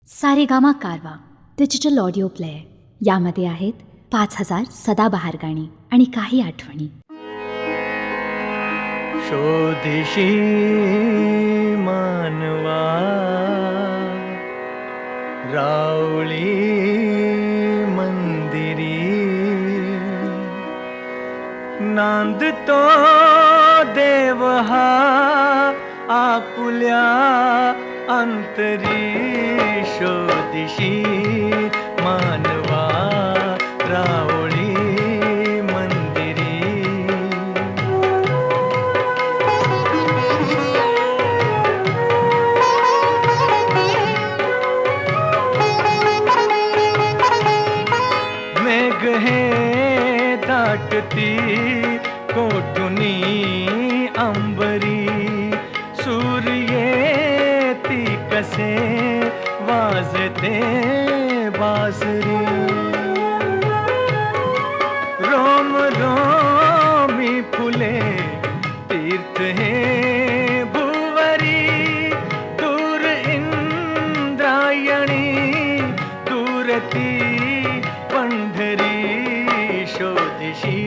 सारेगामा कारवा digital audio player. यामध्ये आहेत 5000 सदाबहार गाणी आणि काही आठवणी. शोधिशी मानवा रावळी मंदिरी नांदतो देव हा आपुल्या अंतरी. शोधिशी मानवा रावळी मंदिरी. मेघ हे दाटती कोठुनी अंबरी. सूर्येती कसे वाजते बासरी. रोम रोमी फुले तीर्थ हे भुवरी. दूर इंद्रायणी दूरती पंढरी. शोधिशी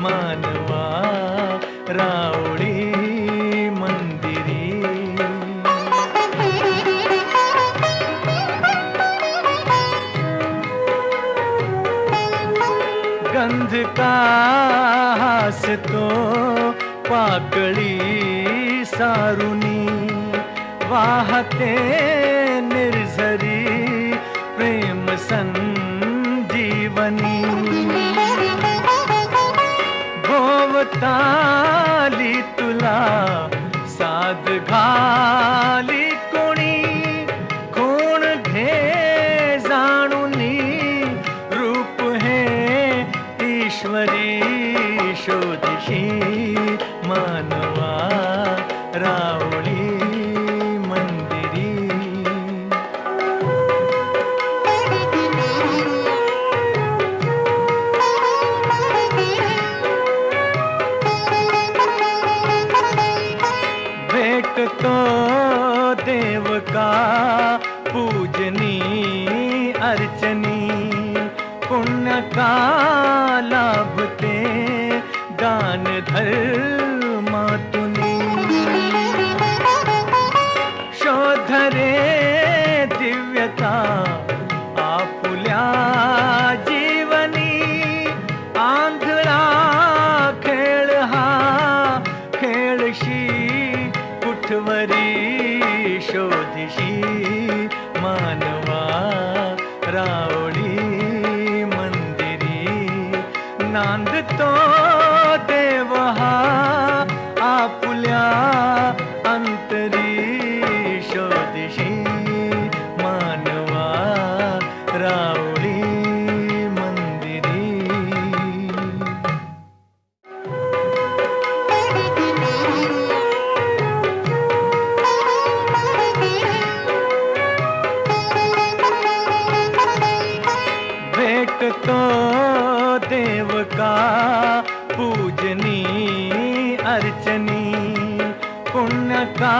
मानवा रावळी मंदिरी. गंध का हसतो पाकळी सारुनी. वाहते निर्झरी प्रेम संजीवनी. भोवताली तुला साध घाली कोणी. कोण घे जाणुनी रूप हे ईश्वरी. शोधिशी मानवा रावळी मंदिरी. भेटतो देव का पूजनी अर्चनी. पुण्य का लाभते दान धर्मातुनी. शोधरे दिव्यता आपुल्या जीवनी. आंधळा खेळ हा खेळशी कुठवरी. शोधिशी मानवा रावळी मंदिरी. नांदतो देव हा आपुल्या अंतरी. शोधिशी मानवा रावळी मंदिरी. भेटतो देव का पूजनी अर्चनी. पुण्य का